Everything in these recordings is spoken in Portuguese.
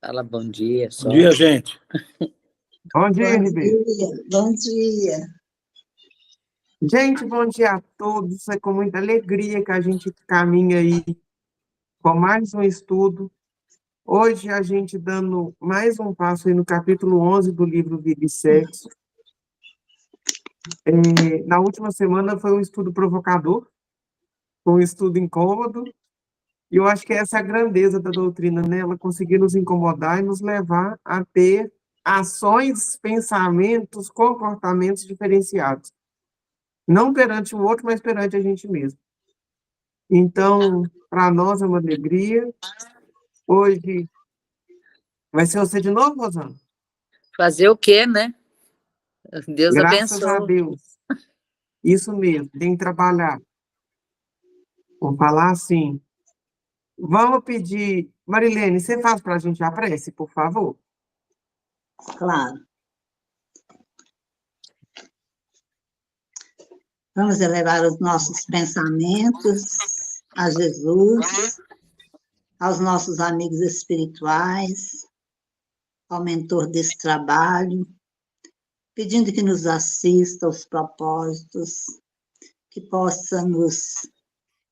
Fala bom dia, Bom dia, gente. Bom dia, Bom Ribeiro. dia, bom dia. Gente, bom dia a todos. É com muita alegria que a gente caminha aí com mais um estudo. Hoje a gente dando mais um passo aí no capítulo 11 do livro Vida e Sexo. Na última semana foi um estudo provocador, foi um estudo incômodo, e eu acho que essa é a grandeza da doutrina, né? Ela conseguir nos incomodar e nos levar a ter ações, pensamentos, comportamentos diferenciados. Não perante o outro, mas perante a gente mesmo. Então, para nós é uma alegria. Hoje vai ser você de novo, Rosana? Fazer o quê, né? Deus Graças a abençoe. Deus. Isso mesmo, tem que trabalhar. Vou falar assim. Vamos pedir... Marilene, você faz para a gente a prece, por favor? Claro. Vamos elevar os nossos pensamentos a Jesus, aos nossos amigos espirituais, ao mentor desse trabalho, pedindo que nos assista aos propósitos, que possa nos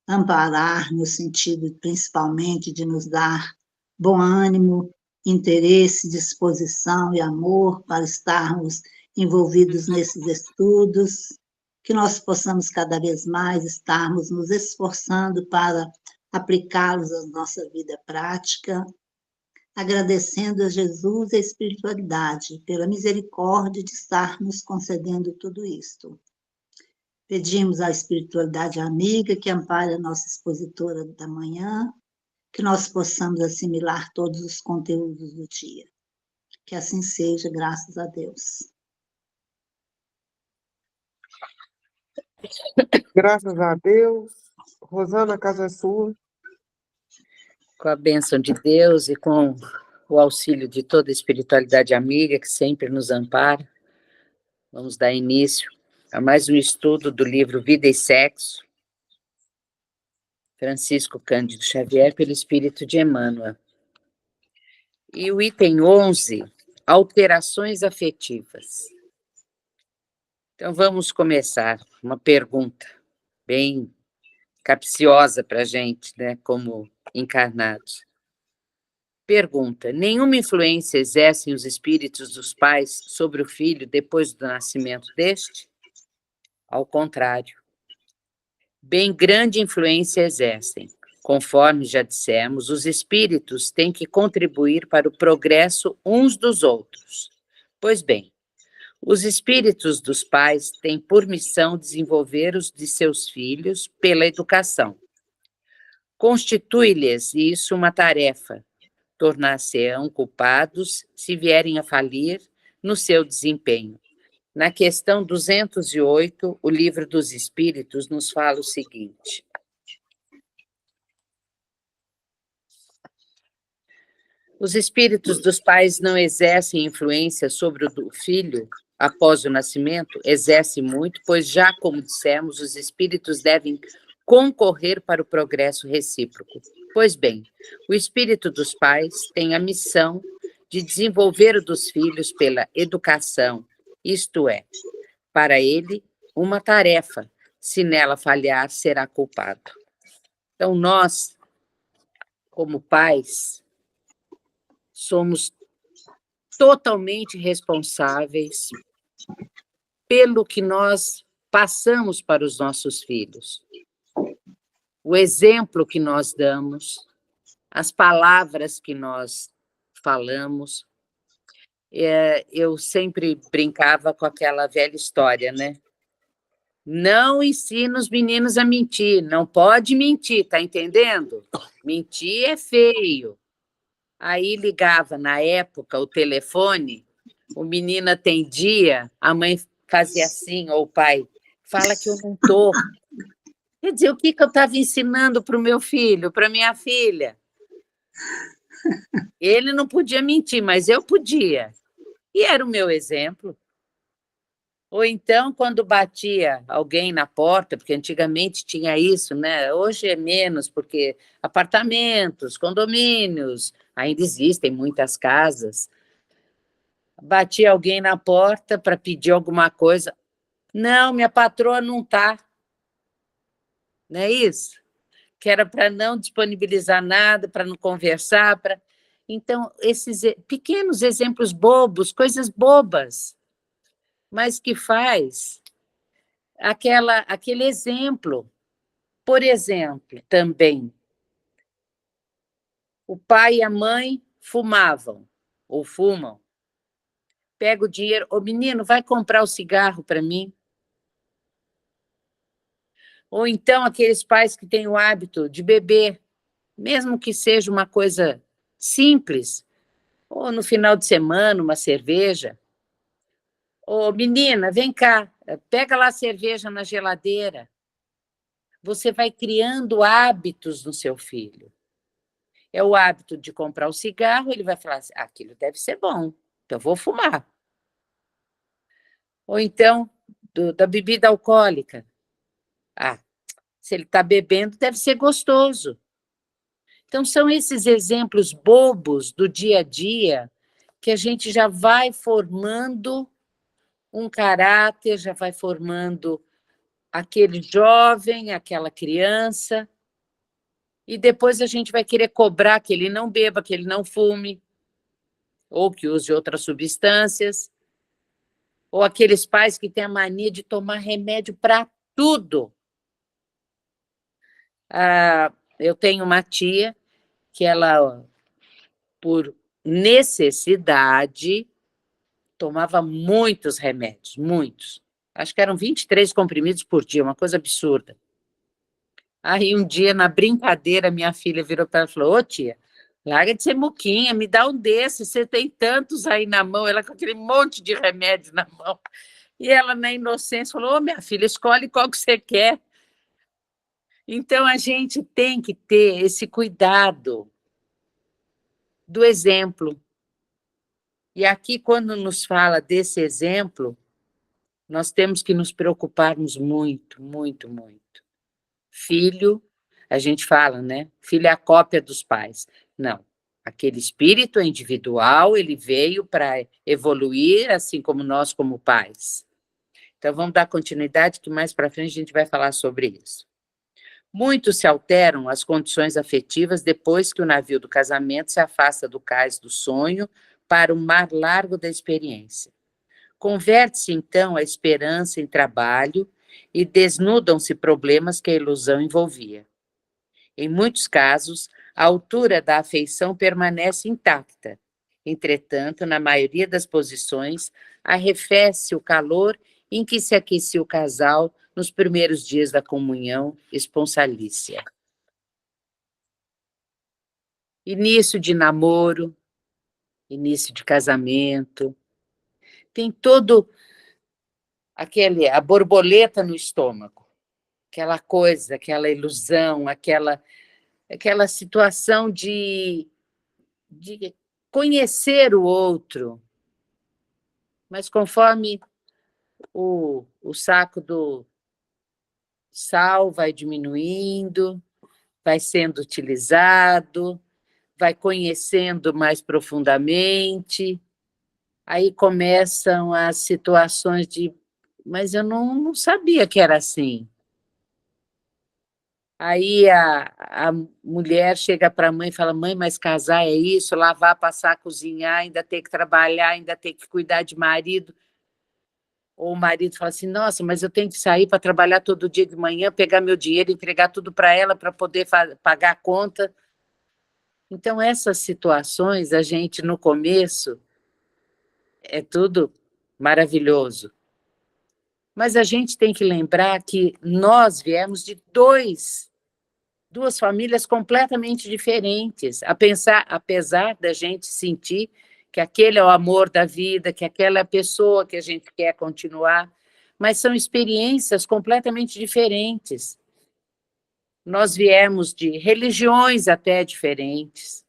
amparar no sentido, principalmente, de nos dar bom ânimo, interesse, disposição e amor para estarmos envolvidos nesses estudos, que nós possamos cada vez mais estarmos nos esforçando para aplicá-los à nossa vida prática, agradecendo a Jesus e a espiritualidade pela misericórdia de estar nos concedendo tudo isto. Pedimos à espiritualidade amiga que ampare a nossa expositora da manhã, que nós possamos assimilar todos os conteúdos do dia. Que assim seja, graças a Deus. Graças a Deus. Rosana, a casa é sua. Com a bênção de Deus e com o auxílio de toda a espiritualidade amiga que sempre nos ampara, vamos dar início a mais um estudo do livro Vida e Sexo, Francisco Cândido Xavier, pelo Espírito de Emmanuel. E o item 11, alterações afetivas. Então, vamos começar. Uma pergunta bem capciosa para a gente, né, como encarnados. Pergunta: nenhuma influência exercem os espíritos dos pais sobre o filho depois do nascimento deste? Ao contrário. Bem grande influência exercem. Conforme já dissemos, os espíritos têm que contribuir para o progresso uns dos outros. Pois bem, os espíritos dos pais têm por missão desenvolver os de seus filhos pela educação. Constitui-lhes isso uma tarefa, tornar-se-ão culpados se vierem a falir no seu desempenho. Na questão 208, o Livro dos Espíritos nos fala o seguinte: os espíritos dos pais não exercem influência sobre o do filho após o nascimento? Exerce muito, pois já, como dissemos, os espíritos devem concorrer para o progresso recíproco. Pois bem, o espírito dos pais tem a missão de desenvolver o dos filhos pela educação, isto é, para ele, uma tarefa. Se nela falhar, será culpado. Então, nós, como pais, somos totalmente responsáveis pelo que nós passamos para os nossos filhos. O exemplo que nós damos, as palavras que nós falamos. Eu sempre brincava com aquela velha história, né? Não ensina os meninos a mentir, não pode mentir, tá entendendo? Mentir é feio. Aí ligava, na época, o telefone, o menino atendia, a mãe fazia assim, ou o pai, fala que eu não estou. Quer dizer, o que eu estava ensinando para o meu filho, para minha filha? Ele não podia mentir, mas eu podia. E era o meu exemplo. Ou então, quando batia alguém na porta, porque antigamente tinha isso, né? Hoje é menos, porque apartamentos, condomínios, ainda existem muitas casas. Batia alguém na porta para pedir alguma coisa. Não, minha patroa não está. Não é isso? Que era para não disponibilizar nada, para não conversar. Então, esses pequenos exemplos bobos, coisas bobas, mas que faz aquele exemplo. Por exemplo, também, o pai e a mãe fumavam, ou fumam. Pega o dinheiro, ô menino, vai comprar o cigarro para mim. Ou então aqueles pais que têm o hábito de beber, mesmo que seja uma coisa simples, ou no final de semana, uma cerveja. Ô menina, vem cá, pega lá a cerveja na geladeira. Você vai criando hábitos no seu filho. É o hábito de comprar o cigarro, ele vai falar assim, aquilo deve ser bom, então eu vou fumar. Ou então, da bebida alcoólica. Ah, se ele está bebendo, deve ser gostoso. Então, são esses exemplos bobos do dia a dia que a gente já vai formando um caráter, já vai formando aquele jovem, aquela criança, e depois a gente vai querer cobrar que ele não beba, que ele não fume, ou que use outras substâncias, ou aqueles pais que têm a mania de tomar remédio para tudo. Eu tenho uma tia que ela, por necessidade, tomava muitos remédios, muitos. Acho que eram 23 comprimidos por dia, uma coisa absurda. Aí um dia, na brincadeira, minha filha virou para ela e falou, ô tia, larga de ser muquinha, me dá um desses, você tem tantos aí na mão, ela com aquele monte de remédio na mão. E ela, na inocência, falou, ô minha filha, escolhe qual que você quer. Então, a gente tem que ter esse cuidado do exemplo. E aqui, quando nos fala desse exemplo, nós temos que nos preocuparmos muito, muito, muito. Filho, a gente fala, né? Filho é a cópia dos pais. Não, aquele espírito é individual, ele veio para evoluir, assim como nós, como pais. Então, vamos dar continuidade, que mais para frente a gente vai falar sobre isso. Muito se alteram as condições afetivas depois que o navio do casamento se afasta do cais do sonho para o mar largo da experiência. Converte-se, então, a esperança em trabalho e desnudam-se problemas que a ilusão envolvia. Em muitos casos, a altura da afeição permanece intacta. Entretanto, na maioria das posições, arrefece o calor em que se aquecia o casal nos primeiros dias da comunhão esponsalícia. Início de namoro, início de casamento, tem todo a borboleta no estômago, aquela coisa, aquela ilusão, aquela situação de conhecer o outro, mas conforme o saco do sal vai diminuindo, vai sendo utilizado, vai conhecendo mais profundamente, aí começam as situações de, mas eu não sabia que era assim. Aí a mulher chega para a mãe e fala, mãe, mas casar é isso, lavar, passar, cozinhar, ainda ter que trabalhar, ainda ter que cuidar de marido. Ou o marido fala assim, nossa, mas eu tenho que sair para trabalhar todo dia de manhã, pegar meu dinheiro, entregar tudo para ela para poder pagar a conta. Então, essas situações, a gente, no começo, é tudo maravilhoso. Mas a gente tem que lembrar que nós viemos de duas famílias completamente diferentes, apesar da gente sentir que aquele é o amor da vida, que aquela é a pessoa que a gente quer continuar, mas são experiências completamente diferentes. Nós viemos de religiões até diferentes,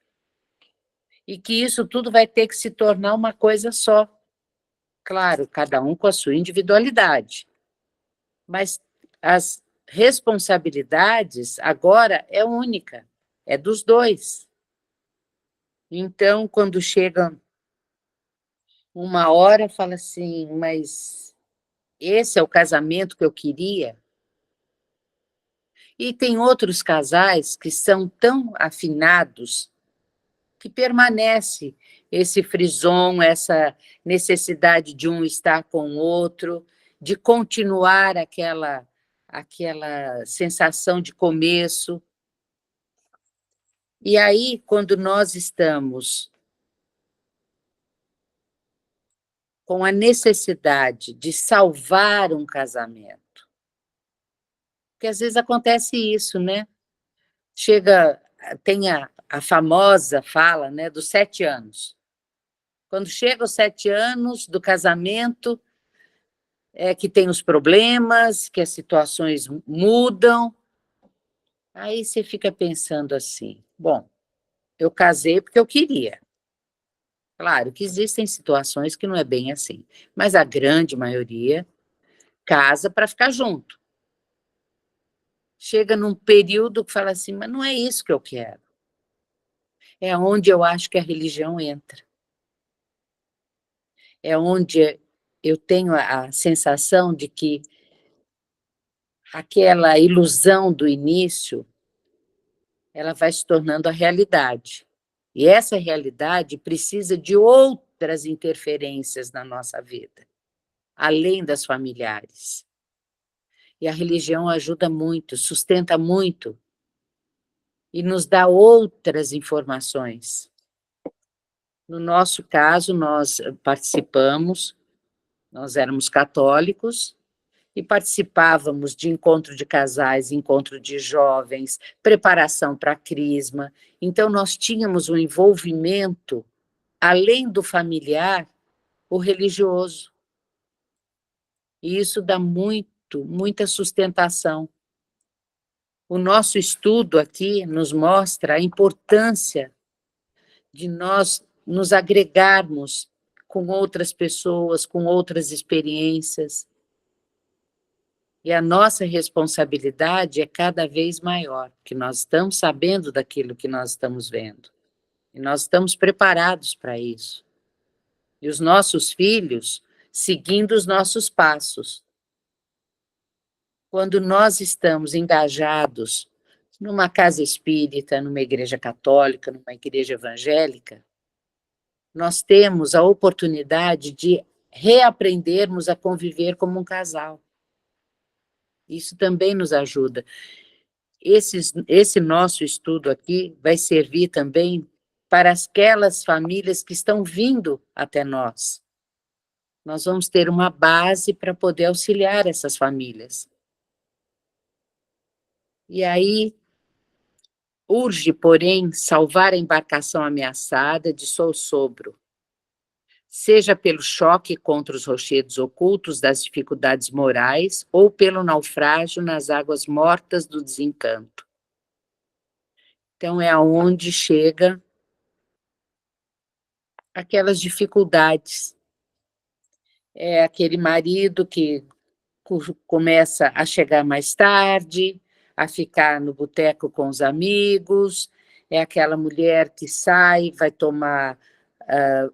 e que isso tudo vai ter que se tornar uma coisa só. Claro, cada um com a sua individualidade, mas as responsabilidades agora é única, é dos dois. Então, quando chega uma hora, fala assim, mas esse é o casamento que eu queria? E tem outros casais que são tão afinados que permanece esse frisson, essa necessidade de um estar com o outro, de continuar aquela sensação de começo. E aí, quando nós estamos com a necessidade de salvar um casamento, porque às vezes acontece isso, né? Chega, tem a famosa fala, né, dos 7 anos. Quando chega os 7 anos do casamento, é que tem os problemas, que as situações mudam. Aí você fica pensando assim, bom, eu casei porque eu queria. Claro que existem situações que não é bem assim, mas a grande maioria casa para ficar junto. Chega num período que fala assim, mas não é isso que eu quero. É onde eu acho que a religião entra. É onde eu tenho a sensação de que aquela ilusão do início, ela vai se tornando a realidade. E essa realidade precisa de outras interferências na nossa vida, além das familiares. E a religião ajuda muito, sustenta muito, e nos dá outras informações. No nosso caso, nós participamos, nós éramos católicos, e participávamos de encontro de casais, encontro de jovens, preparação para a crisma. Então, nós tínhamos um envolvimento, além do familiar, o religioso. E isso dá muita sustentação. O nosso estudo aqui nos mostra a importância de nós nos agregarmos com outras pessoas, com outras experiências. E a nossa responsabilidade é cada vez maior, porque nós estamos sabendo daquilo que nós estamos vendo. E nós estamos preparados para isso. E os nossos filhos seguindo os nossos passos. Quando nós estamos engajados numa casa espírita, numa igreja católica, numa igreja evangélica, nós temos a oportunidade de reaprendermos a conviver como um casal. Isso também nos ajuda. Esse nosso estudo aqui vai servir também para aquelas famílias que estão vindo até nós. Nós vamos ter uma base para poder auxiliar essas famílias. E aí, urge, porém, salvar a embarcação ameaçada de Soussobro, seja pelo choque contra os rochedos ocultos das dificuldades morais ou pelo naufrágio nas águas mortas do desencanto. Então, é aonde chega aquelas dificuldades. É aquele marido que começa a chegar mais tarde, a ficar no boteco com os amigos, é aquela mulher que sai, vai tomar,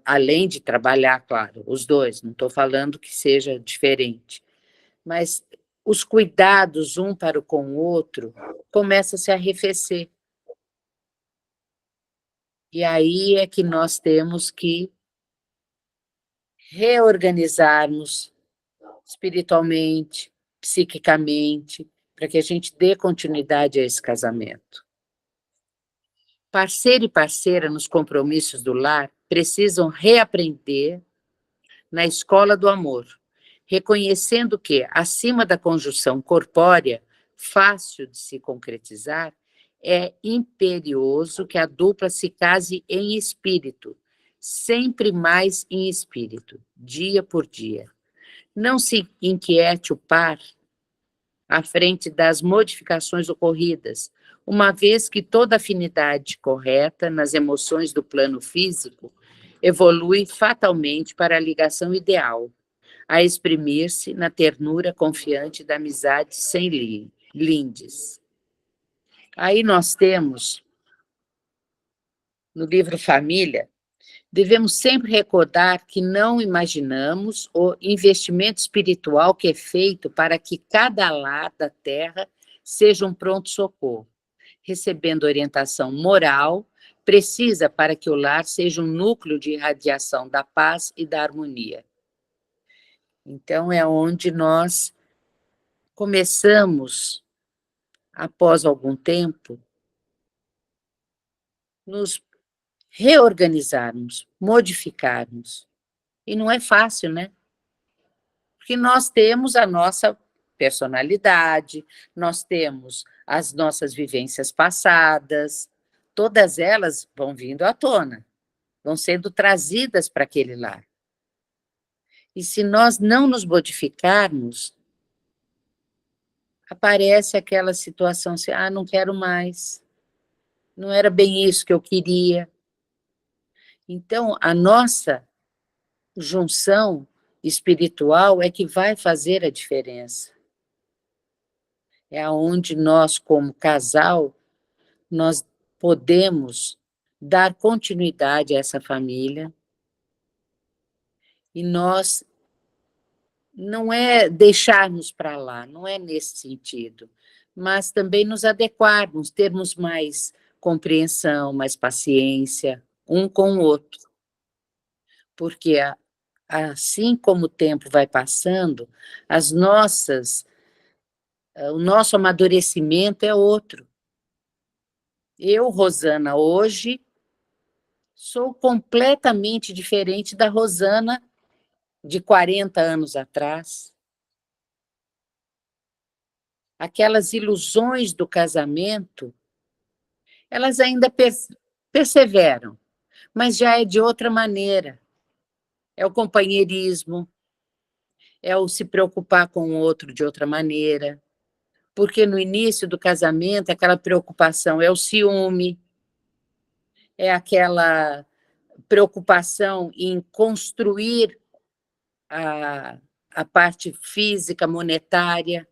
além de trabalhar, claro, os dois, não estou falando que seja diferente, mas os cuidados um para com o outro começam a se arrefecer. E aí é que nós temos que reorganizarmos espiritualmente, psiquicamente, para que a gente dê continuidade a esse casamento. Parceiro e parceira nos compromissos do lar precisam reaprender na escola do amor, reconhecendo que, acima da conjunção corpórea, fácil de se concretizar, é imperioso que a dupla se case em espírito, sempre mais em espírito, dia por dia. Não se inquiete o par à frente das modificações ocorridas, uma vez que toda afinidade correta nas emoções do plano físico evolui fatalmente para a ligação ideal, a exprimir-se na ternura confiante da amizade sem lindes. Aí nós temos, no livro Família, devemos sempre recordar que não imaginamos o investimento espiritual que é feito para que cada lar da Terra seja um pronto-socorro, recebendo orientação moral precisa para que o lar seja um núcleo de irradiação da paz e da harmonia. Então, é onde nós começamos, após algum tempo, nos reorganizarmos, modificarmos. E não é fácil, né? Porque nós temos a nossa personalidade, nós temos as nossas vivências passadas, todas elas vão vindo à tona, vão sendo trazidas para aquele lar. E se nós não nos modificarmos, aparece aquela situação assim, não quero mais, não era bem isso que eu queria. Então, a nossa junção espiritual é que vai fazer a diferença. É onde nós, como casal, nós podemos dar continuidade a essa família e nós não é deixarmos para lá, não é nesse sentido, mas também nos adequarmos, termos mais compreensão, mais paciência um com o outro. Porque assim como o tempo vai passando, o nosso amadurecimento é outro. Eu, Rosana, hoje, sou completamente diferente da Rosana de 40 anos atrás. Aquelas ilusões do casamento, elas ainda perseveram, mas já é de outra maneira. É o companheirismo, é o se preocupar com o outro de outra maneira, porque no início do casamento, aquela preocupação é o ciúme, é aquela preocupação em construir a parte física, monetária,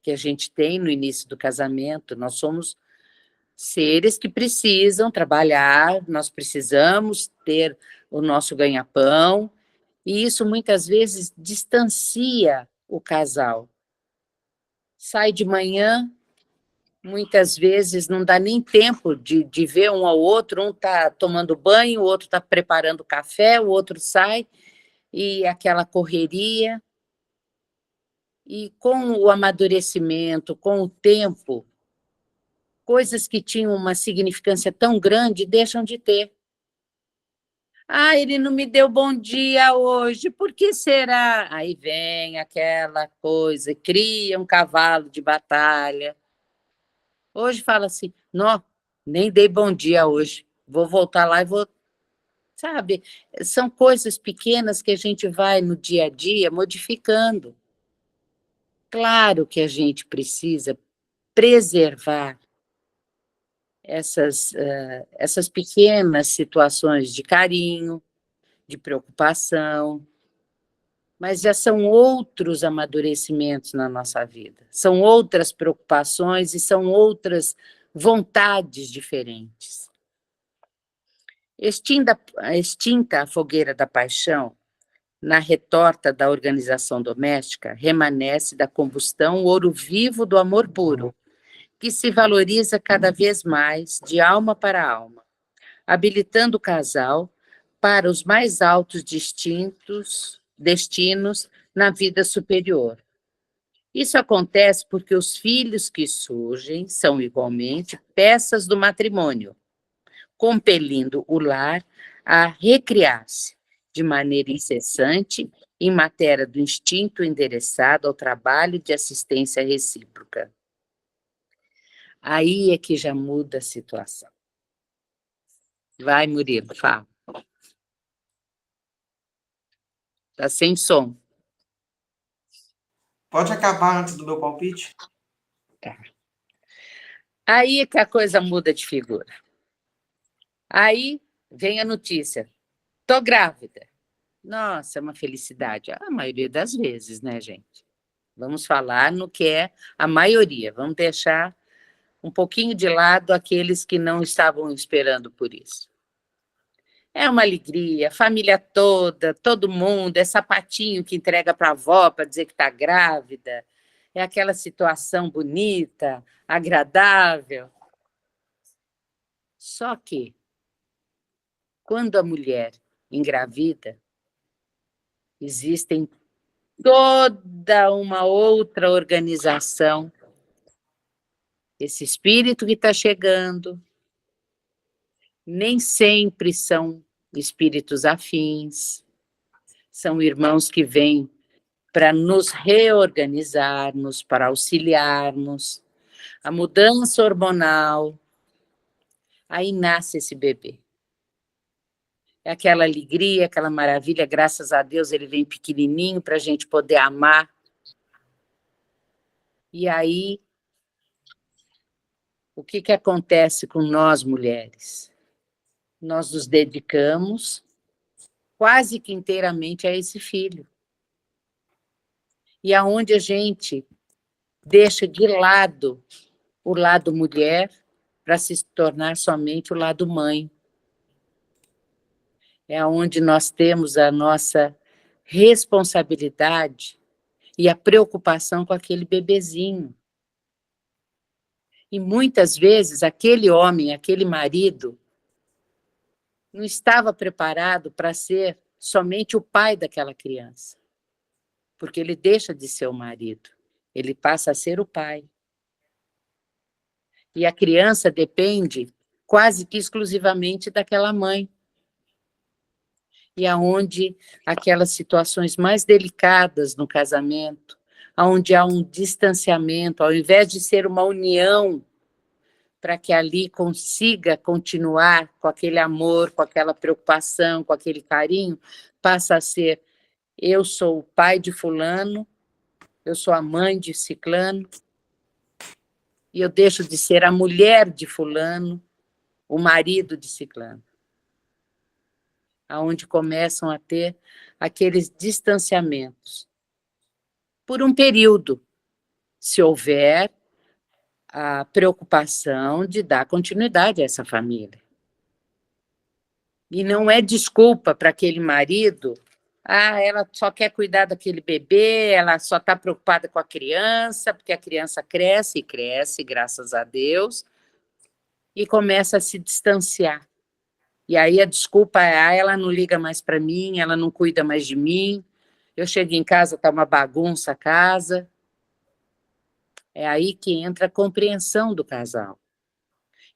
que a gente tem no início do casamento. Nós somos seres que precisam trabalhar, nós precisamos ter o nosso ganha-pão, e isso muitas vezes distancia o casal. Sai de manhã, muitas vezes não dá nem tempo de ver um ao outro, um está tomando banho, o outro está preparando café, o outro sai, e aquela correria. E com o amadurecimento, com o tempo, coisas que tinham uma significância tão grande deixam de ter. Ele não me deu bom dia hoje, por que será? Aí vem aquela coisa, cria um cavalo de batalha. Hoje fala assim, não, nem dei bom dia hoje, vou voltar lá e vou... Sabe, são coisas pequenas que a gente vai no dia a dia modificando. Claro que a gente precisa preservar essas pequenas situações de carinho, de preocupação, mas já são outros amadurecimentos na nossa vida, são outras preocupações e são outras vontades diferentes. Extinta a fogueira da paixão, na retorta da organização doméstica, remanesce da combustão o ouro vivo do amor puro, que se valoriza cada vez mais de alma para alma, habilitando o casal para os mais altos destinos na vida superior. Isso acontece porque os filhos que surgem são igualmente peças do matrimônio, compelindo o lar a recriar-se de maneira incessante em matéria do instinto endereçado ao trabalho de assistência recíproca. Aí é que já muda a situação. Vai, Murilo, fala. Está sem som. Pode acabar antes do meu palpite? Tá. Aí é que a coisa muda de figura. Aí vem a notícia. Estou grávida. Nossa, é uma felicidade. A maioria das vezes, né, gente? Vamos falar no que é a maioria. Vamos deixar um pouquinho de lado aqueles que não estavam esperando por isso. É uma alegria, família toda, todo mundo, é sapatinho que entrega para a avó para dizer que está grávida, é aquela situação bonita, agradável. Só que, quando a mulher engravida, existem toda uma outra organização. Esse espírito que está chegando, nem sempre são espíritos afins, são irmãos que vêm para nos reorganizarmos, para auxiliarmos, a mudança hormonal, aí nasce esse bebê. É aquela alegria, aquela maravilha, graças a Deus ele vem pequenininho para a gente poder amar. E aí, o que acontece com nós mulheres? Nós nos dedicamos quase que inteiramente a esse filho. E aonde a gente deixa de lado o lado mulher para se tornar somente o lado mãe. É onde nós temos a nossa responsabilidade e a preocupação com aquele bebezinho. E muitas vezes aquele homem, aquele marido, não estava preparado para ser somente o pai daquela criança. Porque ele deixa de ser o marido, ele passa a ser o pai. E a criança depende quase que exclusivamente daquela mãe. E aonde aquelas situações mais delicadas no casamento, onde há um distanciamento, ao invés de ser uma união, para que ali consiga continuar com aquele amor, com aquela preocupação, com aquele carinho, passa a ser: eu sou o pai de fulano, eu sou a mãe de ciclano, e eu deixo de ser a mulher de fulano, o marido de ciclano. Aonde começam a ter aqueles distanciamentos. Por um período, se houver a preocupação de dar continuidade a essa família. E não é desculpa para aquele marido, ela só quer cuidar daquele bebê, ela só está preocupada com a criança, porque a criança cresce e cresce, graças a Deus, e começa a se distanciar. E aí a desculpa é: ela não liga mais para mim, ela não cuida mais de mim, eu chego em casa, está uma bagunça a casa. É aí que entra a compreensão do casal.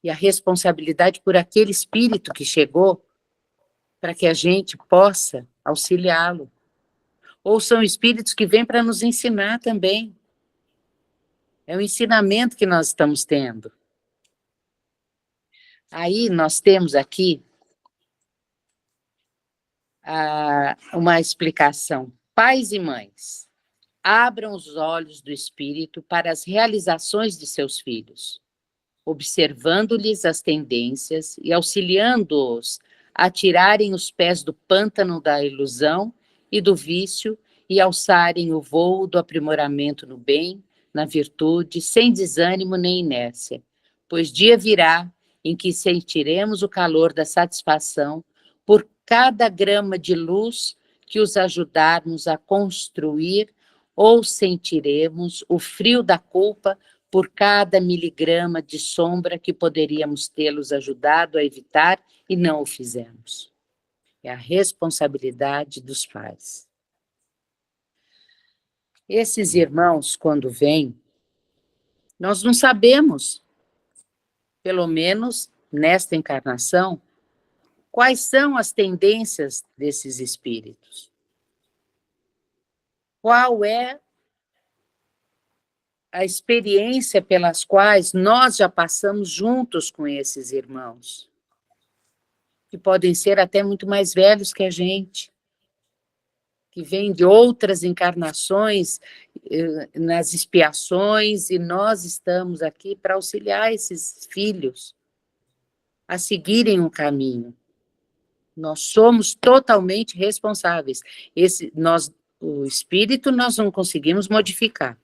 E a responsabilidade por aquele espírito que chegou, para que a gente possa auxiliá-lo. Ou são espíritos que vêm para nos ensinar também. É um ensinamento que nós estamos tendo. Aí nós temos aqui uma explicação. Pais e mães, abram os olhos do espírito para as realizações de seus filhos, observando-lhes as tendências e auxiliando-os a tirarem os pés do pântano da ilusão e do vício e alçarem o voo do aprimoramento no bem, na virtude, sem desânimo nem inércia, pois dia virá em que sentiremos o calor da satisfação por cada grama de luz que os ajudarmos a construir, ou sentiremos o frio da culpa por cada miligrama de sombra que poderíamos tê-los ajudado a evitar e não o fizemos. É a responsabilidade dos pais. Esses irmãos, quando vêm, nós não sabemos, pelo menos nesta encarnação, quais são as tendências desses espíritos. Qual é a experiência pelas quais nós já passamos juntos com esses irmãos, que podem ser até muito mais velhos que a gente, que vêm de outras encarnações, nas expiações, e nós estamos aqui para auxiliar esses filhos a seguirem um caminho Nós somos totalmente responsáveis. O espírito nós não conseguimos modificar,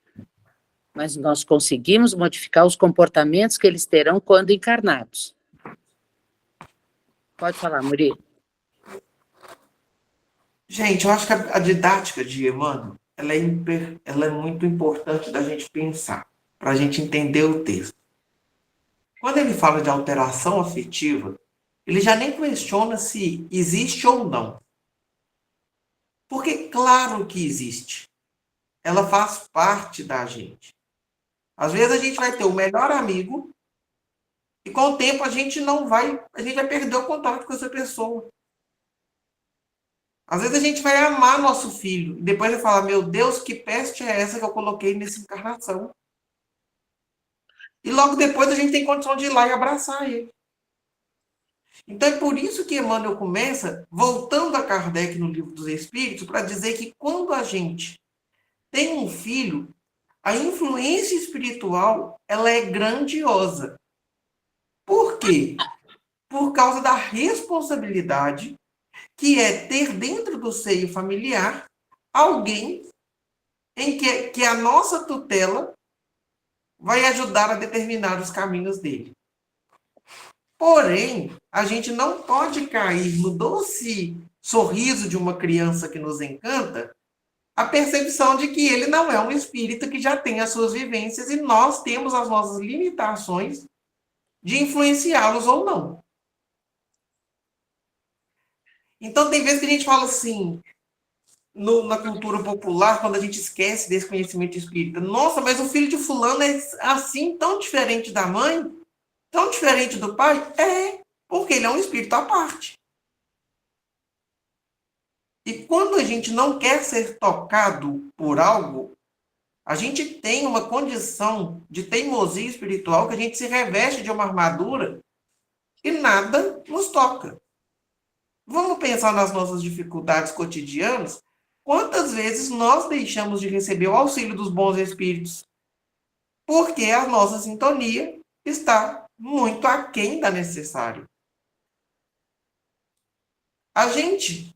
mas nós conseguimos modificar os comportamentos que eles terão quando encarnados. Pode falar, Murilo. Gente, eu acho que a didática de Emmanuel, ela é muito importante da gente pensar, para a gente entender o texto. Quando ele fala de alteração afetiva, ele já nem questiona se existe ou não. Porque claro que existe. Ela faz parte da gente. Às vezes a gente vai ter o melhor amigo e com o tempo a gente vai perder o contato com essa pessoa. Às vezes a gente vai amar nosso filho e depois vai falar, meu Deus, que peste é essa que eu coloquei nessa encarnação? E logo depois a gente tem condição de ir lá e abraçar ele. Então é por isso que Emmanuel começa, voltando a Kardec no Livro dos Espíritos, para dizer que quando a gente tem um filho, a influência espiritual ela é grandiosa. Por quê? Por causa da responsabilidade que é ter dentro do seio familiar alguém em que a nossa tutela vai ajudar a determinar os caminhos dele. Porém, a gente não pode cair no doce sorriso de uma criança que nos encanta, a percepção de que ele não é um espírito que já tem as suas vivências e nós temos as nossas limitações de influenciá-los ou não. Então, tem vezes que a gente fala assim, na cultura popular, quando a gente esquece desse conhecimento espírita, nossa, mas o filho de fulano é assim, tão diferente da mãe, tão diferente do pai? É, porque ele é um espírito à parte. E quando a gente não quer ser tocado por algo, a gente tem uma condição de teimosia espiritual que a gente se reveste de uma armadura e nada nos toca. Vamos pensar nas nossas dificuldades cotidianas. Quantas vezes nós deixamos de receber o auxílio dos bons espíritos? Porque a nossa sintonia está muito aquém da necessária. A gente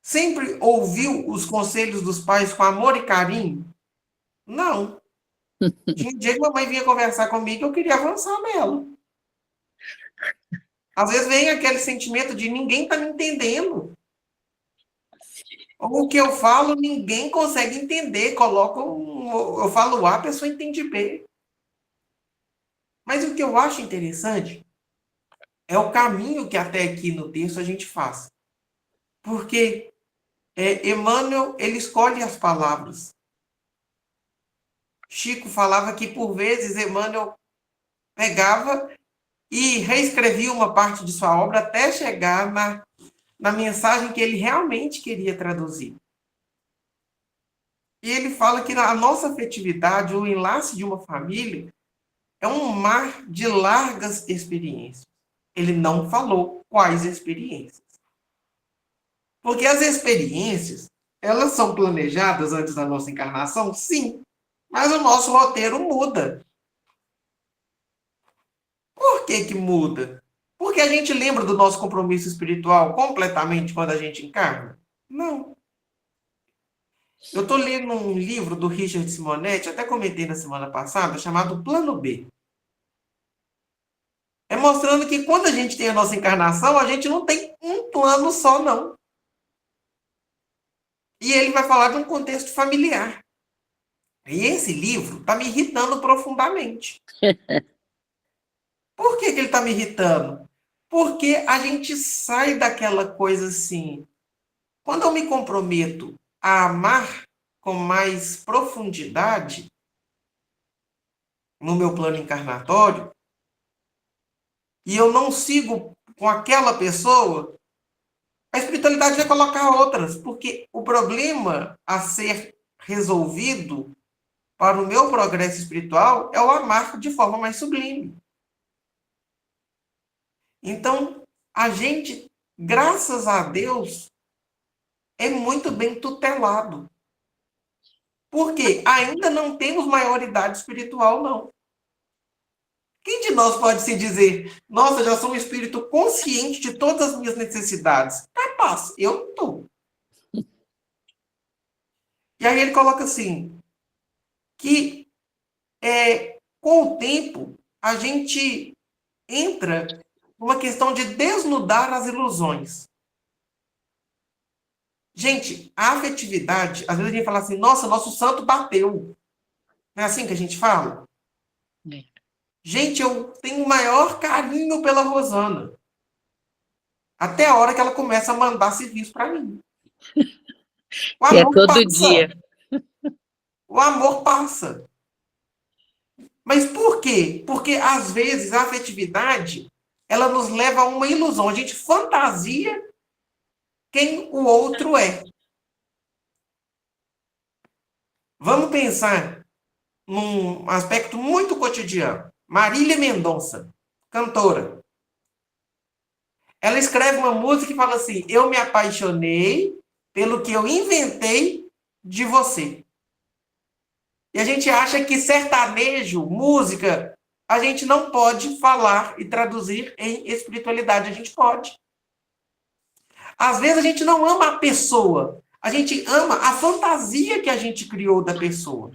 sempre ouviu os conselhos dos pais com amor e carinho? Não. Tinha um dia que mamãe vinha conversar comigo e eu queria avançar nela. Às vezes vem aquele sentimento de ninguém está me entendendo. O que eu falo, ninguém consegue entender. Eu falo A, a pessoa entende B. Mas o que eu acho interessante é o caminho que até aqui no texto a gente faz. Porque Emmanuel, ele escolhe as palavras. Chico falava que, por vezes, Emmanuel pegava e reescrevia uma parte de sua obra até chegar na mensagem que ele realmente queria traduzir. E ele fala que a nossa afetividade, o enlace de uma família, é um mar de largas experiências. Ele não falou quais experiências. Porque as experiências, elas são planejadas antes da nossa encarnação? Sim. Mas o nosso roteiro muda. Por que muda? Porque a gente lembra do nosso compromisso espiritual completamente quando a gente encarna? Não. Eu estou lendo um livro do Richard Simonetti, até comentei na semana passada, chamado Plano B. É mostrando que quando a gente tem a nossa encarnação, a gente não tem um plano só, não. E ele vai falar de um contexto familiar. E esse livro está me irritando profundamente. Por que ele está me irritando? Porque a gente sai daquela coisa assim. Quando eu me comprometo a amar com mais profundidade no meu plano encarnatório, e eu não sigo com aquela pessoa, a espiritualidade vai colocar outras, porque o problema a ser resolvido para o meu progresso espiritual é o amar de forma mais sublime. Então, a gente, graças a Deus, é muito bem tutelado. Porque ainda não temos maioridade espiritual, não. Quem de nós pode se dizer, nossa, eu já sou um espírito consciente de todas as minhas necessidades? Capaz, eu não estou. E aí ele coloca assim, que com o tempo a gente entra numa questão de desnudar as ilusões. Gente, a afetividade, às vezes a gente fala assim, nossa, nosso santo bateu. Não é assim que a gente fala? É. Gente, eu tenho o maior carinho pela Rosana. Até a hora que ela começa a mandar serviço para mim. O Que é amor todo passa. dia. O amor passa. Mas por quê? Porque, às vezes, a afetividade, ela nos leva a uma ilusão. A gente fantasia quem o outro é. Vamos pensar num aspecto muito cotidiano. Marília Mendonça, cantora. Ela escreve uma música que fala assim, eu me apaixonei pelo que eu inventei de você. E a gente acha que sertanejo, música, a gente não pode falar e traduzir em espiritualidade. A gente pode. Às vezes a gente não ama a pessoa, a gente ama a fantasia que a gente criou da pessoa.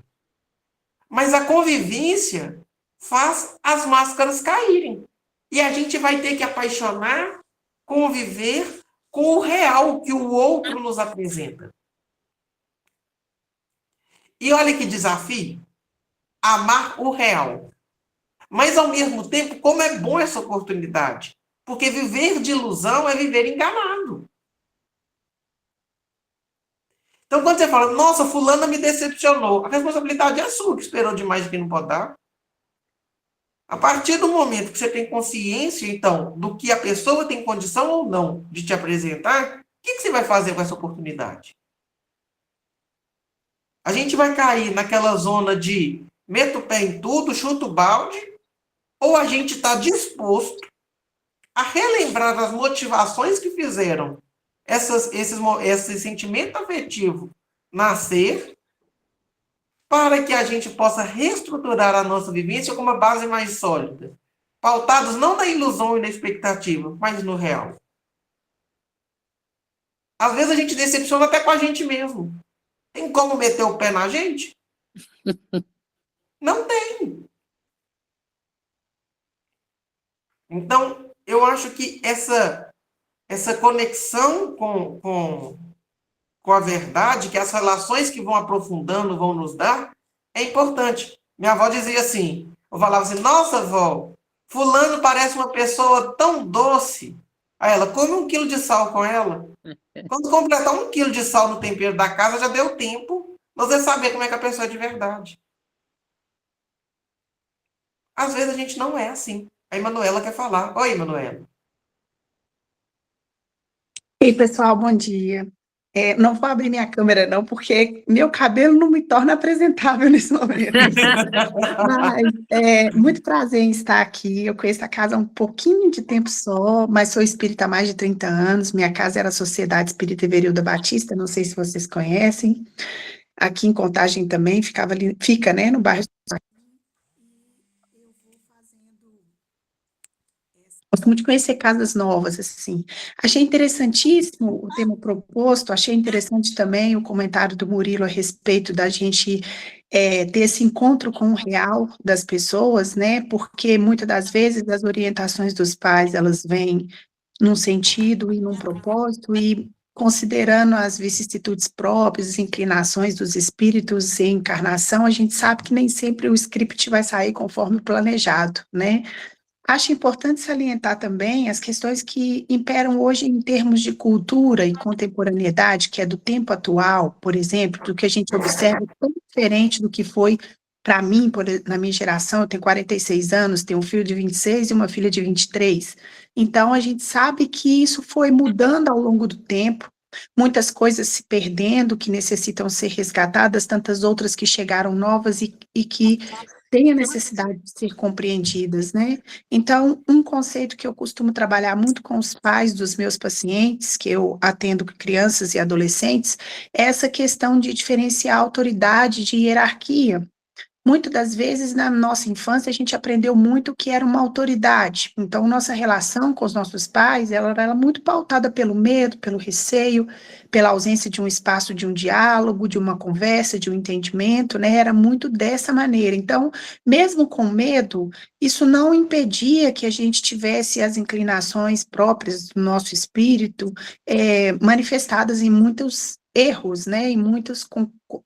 Mas a convivência faz as máscaras caírem. E a gente vai ter que apaixonar, conviver com o real que o outro nos apresenta. E olha que desafio, amar o real. Mas, ao mesmo tempo, como é bom essa oportunidade. Porque viver de ilusão é viver enganado. Então, quando você fala, nossa, fulana me decepcionou, a responsabilidade é sua, que esperou demais e que não pode dar. A partir do momento que você tem consciência, então, do que a pessoa tem condição ou não de te apresentar, o que você vai fazer com essa oportunidade? A gente vai cair naquela zona de meto o pé em tudo, chuto o balde, ou a gente está disposto a relembrar as motivações que fizeram esse sentimento afetivo nascer, para que a gente possa reestruturar a nossa vivência com uma base mais sólida, pautados não na ilusão e na expectativa, mas no real. Às vezes a gente decepciona até com a gente mesmo. Tem como meter o pé na gente? Não tem. Então, eu acho que essa conexão com a verdade, que as relações que vão aprofundando vão nos dar, é importante. Minha avó dizia assim, eu falava assim, nossa, avó, fulano parece uma pessoa tão doce. Aí ela, come 1 quilo de sal com ela. Quando completar 1 quilo de sal no tempero da casa, já deu tempo você saber como é que a pessoa é de verdade. Às vezes a gente não é assim. A Emanuela quer falar. Oi, Emanuela. Ei, pessoal, bom dia. Não vou abrir minha câmera, não, porque meu cabelo não me torna apresentável nesse momento. Mas muito prazer em estar aqui. Eu conheço a casa há um pouquinho de tempo só, mas sou espírita há mais de 30 anos. Minha casa era a Sociedade Espírita Everilda Batista, não sei se vocês conhecem. Aqui em Contagem também, fica, né, no bairro. Gosto muito de conhecer casas novas, assim. Achei interessantíssimo o tema proposto, achei interessante também o comentário do Murilo a respeito da gente ter esse encontro com o real das pessoas, né, porque muitas das vezes as orientações dos pais, elas vêm num sentido e num propósito, e considerando as vicissitudes próprias, as inclinações dos espíritos em encarnação, a gente sabe que nem sempre o script vai sair conforme planejado, né. Acho importante salientar também as questões que imperam hoje em termos de cultura e contemporaneidade, que é do tempo atual, por exemplo, do que a gente observa tão diferente do que foi para mim, na minha geração. Eu tenho 46 anos, tenho um filho de 26 e uma filha de 23. Então, a gente sabe que isso foi mudando ao longo do tempo, muitas coisas se perdendo, que necessitam ser resgatadas, tantas outras que chegaram novas e que têm a necessidade de ser compreendidas, né? Então, um conceito que eu costumo trabalhar muito com os pais dos meus pacientes, que eu atendo crianças e adolescentes, é essa questão de diferenciar autoridade de hierarquia. muitas das vezes, na nossa infância, a gente aprendeu muito que era uma autoridade. Então, nossa relação com os nossos pais, ela era muito pautada pelo medo, pelo receio, pela ausência de um espaço de um diálogo, de uma conversa, de um entendimento, né? Era muito dessa maneira. Então, mesmo com medo, isso não impedia que a gente tivesse as inclinações próprias do nosso espírito, manifestadas em muitos erros, né, em muitas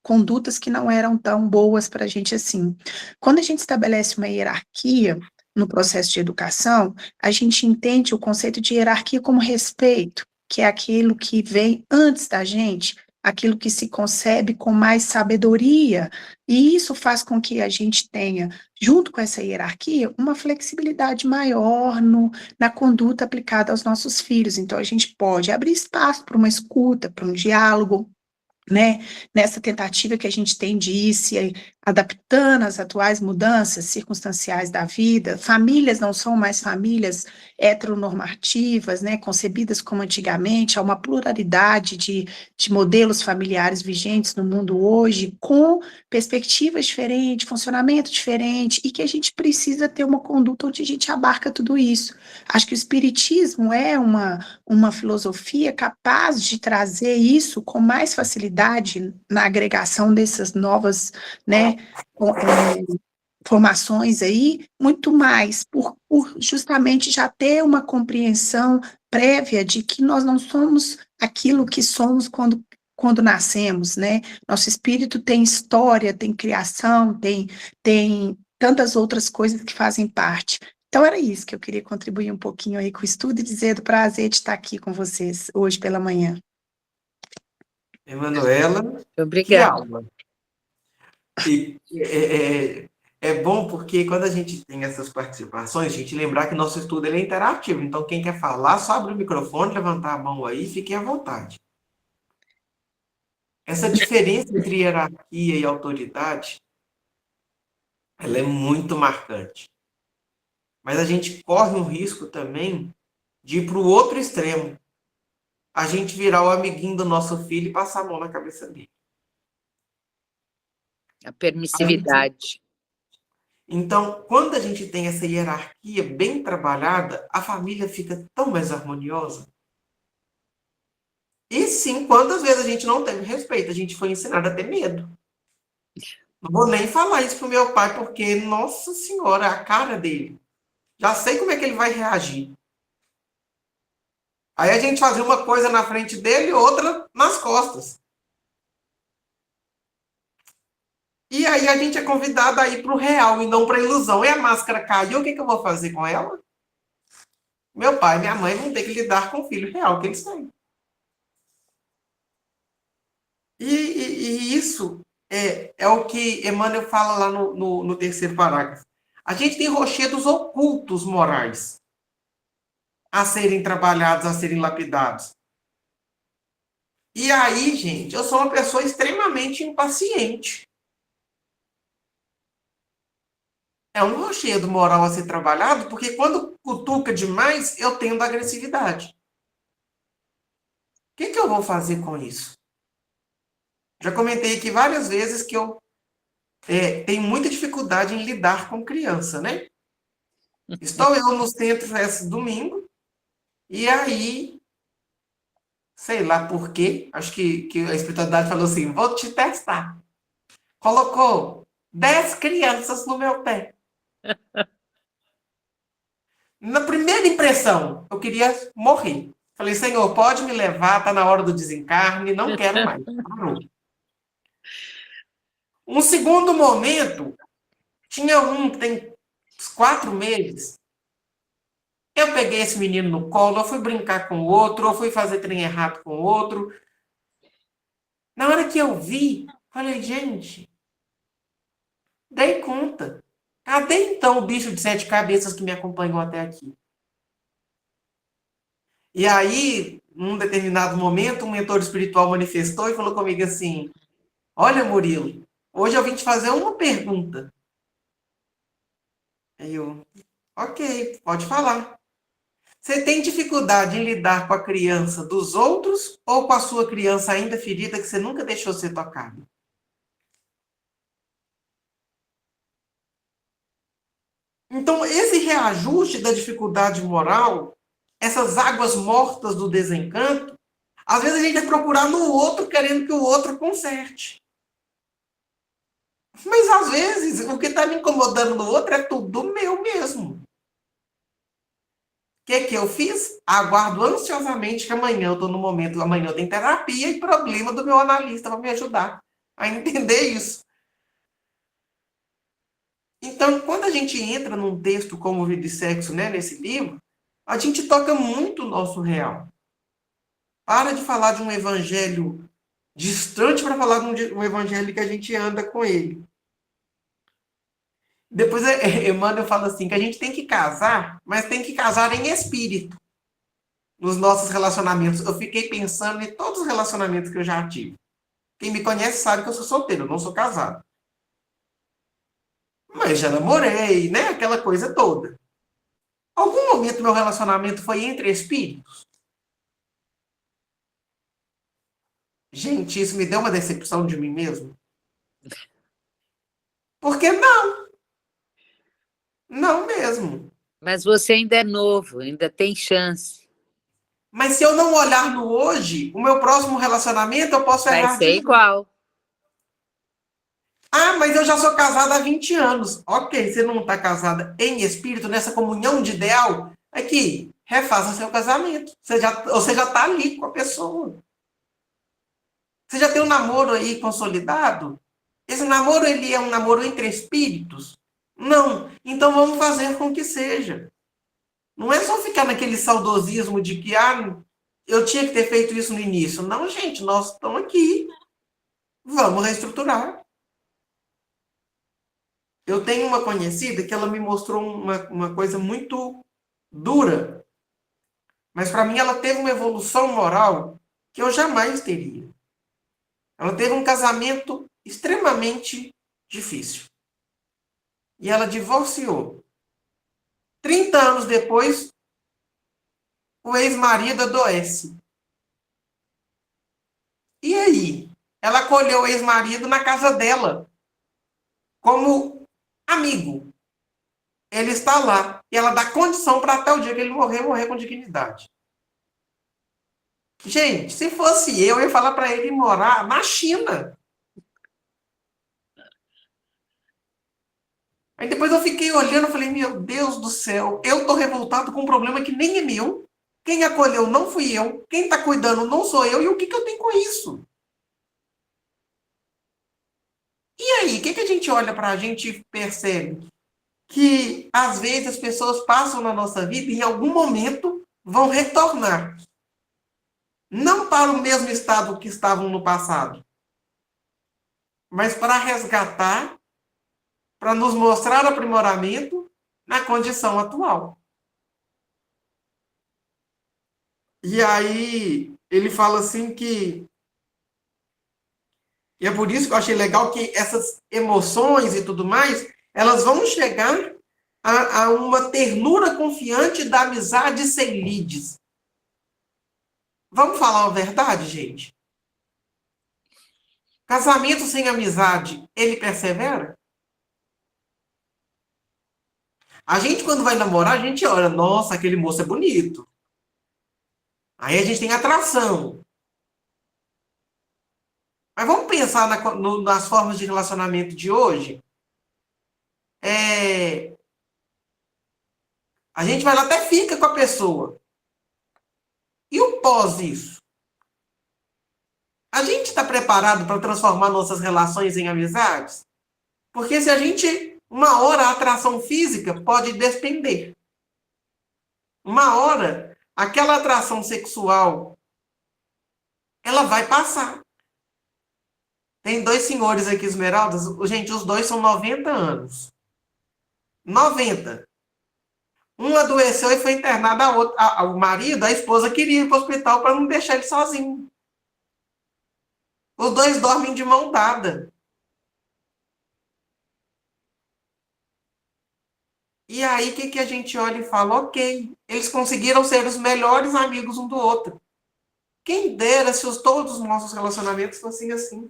condutas que não eram tão boas para a gente assim. Quando a gente estabelece uma hierarquia no processo de educação, a gente entende o conceito de hierarquia como respeito, que é aquilo que vem antes da gente, aquilo que se concebe com mais sabedoria, e isso faz com que a gente tenha, junto com essa hierarquia, uma flexibilidade maior na conduta aplicada aos nossos filhos. Então, a gente pode abrir espaço para uma escuta, para um diálogo, né, nessa tentativa que a gente tem de ir se adaptando às atuais mudanças circunstanciais da vida. Famílias não são mais famílias heteronormativas, né, concebidas como antigamente, há uma pluralidade de modelos familiares vigentes no mundo hoje, com perspectivas diferentes, funcionamento diferente, e que a gente precisa ter uma conduta onde a gente abarca tudo isso. Acho que o espiritismo é uma filosofia capaz de trazer isso com mais facilidade na agregação dessas novas, né, formações aí, muito mais por justamente já ter uma compreensão prévia de que nós não somos aquilo que somos quando nascemos, né? Nosso espírito tem história, tem criação, tem tantas outras coisas que fazem parte. Então, era isso que eu queria contribuir um pouquinho aí com o estudo e dizer do prazer de estar aqui com vocês hoje pela manhã. Emanuela, que Obrigada. aula. E é bom porque quando a gente tem essas participações, a gente lembrar que nosso estudo ele é interativo. Então, quem quer falar, só abre o microfone, levantar a mão aí e fiquem à vontade. Essa diferença entre hierarquia e autoridade, ela é muito marcante. Mas a gente corre um risco também de ir para o outro extremo. A gente virar o amiguinho do nosso filho e passar a mão na cabeça dele. A permissividade. Então, quando a gente tem essa hierarquia bem trabalhada, a família fica tão mais harmoniosa. E sim, quantas vezes a gente não teve respeito, a gente foi ensinado a ter medo. Não vou nem falar isso pro meu pai, porque, nossa senhora, a cara dele. Já sei como é que ele vai reagir. Aí a gente fazia uma coisa na frente dele e outra nas costas. E aí a gente é convidado a ir para o real e não para a ilusão. E a máscara caiu, o que eu vou fazer com ela? Meu pai e minha mãe vão ter que lidar com o filho real que eles têm. E isso é o que Emmanuel fala lá no terceiro parágrafo. A gente tem rochedos ocultos morais a serem trabalhados, a serem lapidados. E aí, gente, eu sou uma pessoa extremamente impaciente. É um rochedo moral a ser trabalhado, porque quando cutuca demais, eu tendo agressividade. O que eu vou fazer com isso? Já comentei aqui várias vezes que eu tenho muita dificuldade em lidar com criança, né? Estou eu no centro esse domingo, e aí, sei lá por quê, acho que a espiritualidade falou assim, vou te testar. Colocou 10 crianças no meu pé. Na primeira impressão, eu queria morrer. Falei, Senhor, pode me levar, tá na hora do desencarne, não quero mais. Parou. Um segundo momento, tinha um que tem uns 4 meses. Eu peguei esse menino no colo, eu fui brincar com o outro, eu fui fazer trem errado com o outro. Na hora que eu vi, falei, gente, dei conta. Cadê então o bicho de 7 cabeças que me acompanhou até aqui? E aí, num determinado momento, um mentor espiritual manifestou e falou comigo assim, olha, Murilo, hoje eu vim te fazer uma pergunta. Aí eu, ok, pode falar. Você tem dificuldade em lidar com a criança dos outros ou com a sua criança ainda ferida que você nunca deixou ser tocada? Então, esse reajuste da dificuldade moral, essas águas mortas do desencanto, às vezes a gente vai procurar no outro, querendo que o outro conserte. Mas, às vezes, o que está me incomodando no outro é tudo meu mesmo. O que eu fiz? Aguardo ansiosamente que amanhã eu estou no momento, amanhã eu tenho terapia e problema do meu analista para me ajudar a entender isso. Então, quando a gente entra num texto como Vida e Sexo, né, nesse livro, a gente toca muito o nosso real. Para de falar de um evangelho distante para falar de um evangelho que a gente anda com ele. Depois Emmanuel fala assim, que a gente tem que casar, mas tem que casar em espírito nos nossos relacionamentos. Eu fiquei pensando em todos os relacionamentos que eu já tive. Quem me conhece sabe que eu sou solteiro, eu não sou casado. Mas já namorei, né? Aquela coisa toda. Algum momento meu relacionamento foi entre espíritos? Gente, isso me deu uma decepção de mim mesmo. Porque não. Não mesmo. Mas você ainda é novo, ainda tem chance. Mas se eu não olhar no hoje, o meu próximo relacionamento eu posso Vai errar ser de novo. igual. Ah, mas eu já sou casada há 20 anos. Ok, você não está casada em espírito, nessa comunhão de ideal? Aqui, refaça seu casamento. Você já está ali com a pessoa. Você já tem um namoro aí consolidado? Esse namoro, ele é um namoro entre espíritos? Não. Então vamos fazer com que seja. Não é só ficar naquele saudosismo de que, eu tinha que ter feito isso no início. Não, gente, nós estamos aqui. Vamos reestruturar. Eu tenho uma conhecida que ela me mostrou uma coisa muito dura. Mas para mim ela teve uma evolução moral que eu jamais teria. Ela teve um casamento extremamente difícil. E ela divorciou. 30 anos depois, o ex-marido adoece. E aí? Ela acolheu o ex-marido na casa dela, como amigo. Ele está lá. E ela dá condição para até o dia que ele morrer com dignidade. Gente, se fosse eu ia falar para ele morar na China. Aí depois eu fiquei olhando e falei, meu Deus do céu, eu estou revoltado com um problema que nem é meu. Quem acolheu não fui eu. Quem está cuidando não sou eu. E o que eu tenho com isso? E aí, o que a gente olha para a gente e percebe? Que, às vezes, as pessoas passam na nossa vida e, em algum momento, vão retornar. Não para o mesmo estado que estavam no passado, mas para resgatar, para nos mostrar aprimoramento na condição atual. E aí, ele fala assim que... E é por isso que eu achei legal que essas emoções e tudo mais, elas vão chegar a uma ternura confiante da amizade sem lides. Vamos falar a verdade, gente? Casamento sem amizade, ele persevera? A gente, quando vai namorar, a gente olha, nossa, aquele moço é bonito. Aí a gente tem atração. Mas vamos pensar nas formas de relacionamento de hoje? A gente vai lá até fica com a pessoa. E o pós isso? A gente está preparado para transformar nossas relações em amizades? Porque se a gente... Uma hora a atração física pode despender. Uma hora, aquela atração sexual, ela vai passar. Tem 2 senhores aqui, Esmeraldas. Gente, os 2 são 90 anos. 90. Um adoeceu e foi internado, o marido, a esposa queria ir para o hospital para não deixar ele sozinho. Os 2 dormem de mão dada. E aí, o que a gente olha e fala? Ok, eles conseguiram ser os melhores amigos um do outro. Quem dera se todos os nossos relacionamentos fossem assim.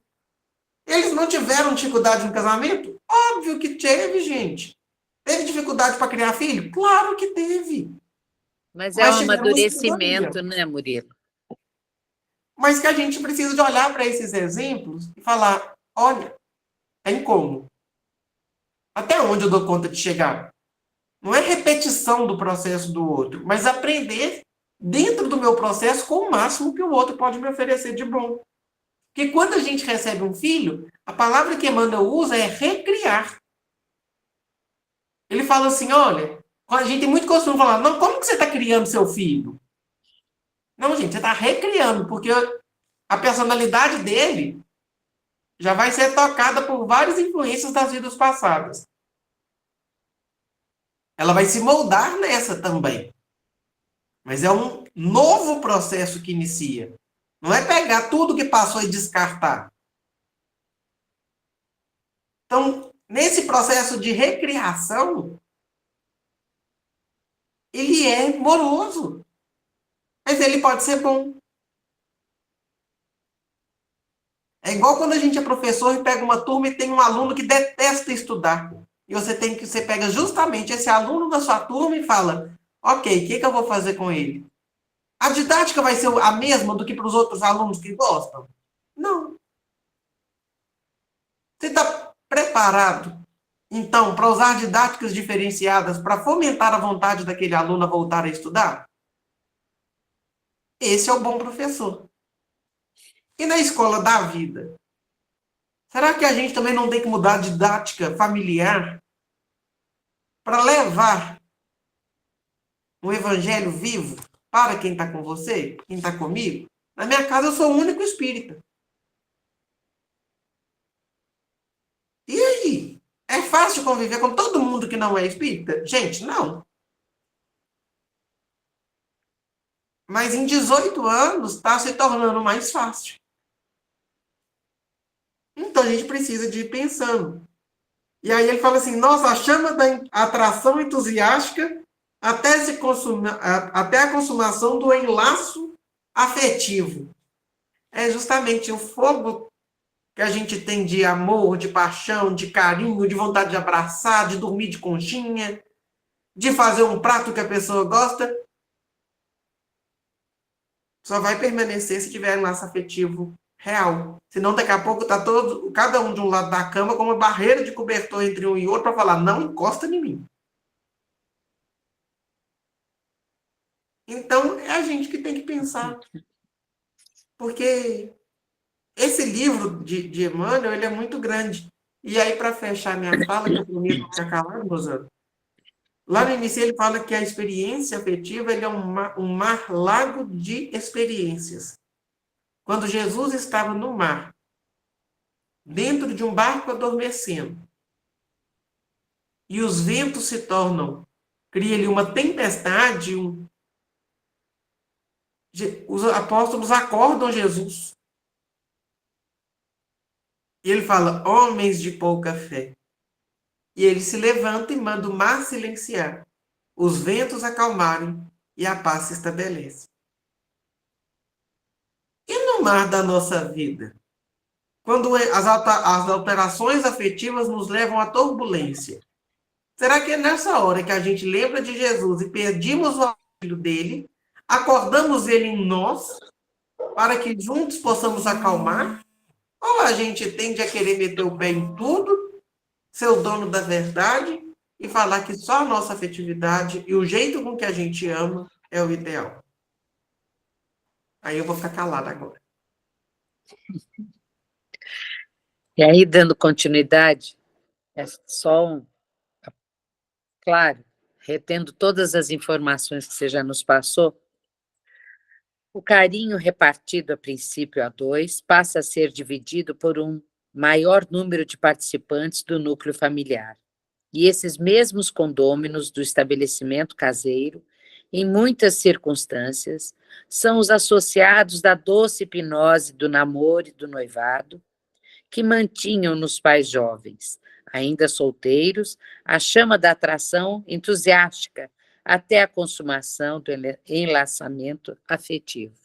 Eles não tiveram dificuldade no casamento? Óbvio que teve, gente. Teve dificuldade para criar filho? Claro que teve. Mas é um tivemos amadurecimento, sabedoria. né, Murilo? Mas que a gente precisa de olhar para esses exemplos e falar, olha, tem como. Até onde eu dou conta de chegar? Não é repetição do processo do outro, mas aprender dentro do meu processo com o máximo que o outro pode me oferecer de bom. Porque quando a gente recebe um filho, a palavra que Emmanuel usa é recriar. Ele fala assim, olha, a gente tem muito costume de falar, não, como que você está criando seu filho? Não, gente, você está recriando, porque a personalidade dele já vai ser tocada por várias influências das vidas passadas. Ela vai se moldar nessa também. Mas é um novo processo que inicia. Não é pegar tudo que passou e descartar. Então, nesse processo de recriação, ele é moroso. Mas ele pode ser bom. É igual quando a gente é professor e pega uma turma e tem um aluno que detesta estudar. E você pega justamente esse aluno da sua turma e fala, ok, o que eu vou fazer com ele? A didática vai ser a mesma do que para os outros alunos que gostam? Não. Você está preparado, então, para usar didáticas diferenciadas para fomentar a vontade daquele aluno a voltar a estudar? Esse é o bom professor. E na escola da vida? Será que a gente também não tem que mudar a didática familiar para levar um evangelho vivo para quem está com você, quem está comigo? Na minha casa eu sou o único espírita. E aí? É fácil conviver com todo mundo que não é espírita? Gente, não. Mas em 18 anos está se tornando mais fácil. Então a gente precisa de ir pensando. E aí ele fala assim, nossa, a chama da atração entusiástica até a consumação do enlaço afetivo. É justamente o fogo que a gente tem de amor, de paixão, de carinho, de vontade de abraçar, de dormir de conchinha, de fazer um prato que a pessoa gosta. Só vai permanecer se tiver um laço afetivo real. Senão, daqui a pouco, está cada um de um lado da cama com uma barreira de cobertor entre um e outro para falar, não encosta em mim. Então, é a gente que tem que pensar. Porque esse livro de Emmanuel, ele é muito grande. E aí, para fechar minha fala, que eu prometo ficar calado, Rosana, lá no início ele fala que a experiência afetiva ele é um mar lago de experiências. Quando Jesus estava no mar, dentro de um barco adormecendo, e os ventos se tornam, cria-lhe uma tempestade, os apóstolos acordam Jesus. E ele fala, homens de pouca fé. E ele se levanta e manda o mar silenciar, os ventos acalmarem e a paz se estabelece. E no mar da nossa vida? Quando as alterações afetivas nos levam à turbulência, será que é nessa hora que a gente lembra de Jesus e pedimos o auxílio dele, acordamos ele em nós, para que juntos possamos acalmar? Ou a gente tende a querer meter o pé em tudo, ser o dono da verdade e falar que só a nossa afetividade e o jeito com que a gente ama é o ideal? Aí eu vou ficar calada agora. E aí, dando continuidade, é só claro, retendo todas as informações que você já nos passou, o carinho repartido a princípio a 2 passa a ser dividido por um maior número de participantes do núcleo familiar. E esses mesmos condôminos do estabelecimento caseiro, em muitas circunstâncias, são os associados da doce hipnose do namoro e do noivado, que mantinham nos pais jovens, ainda solteiros, a chama da atração entusiástica até a consumação do enlaçamento afetivo.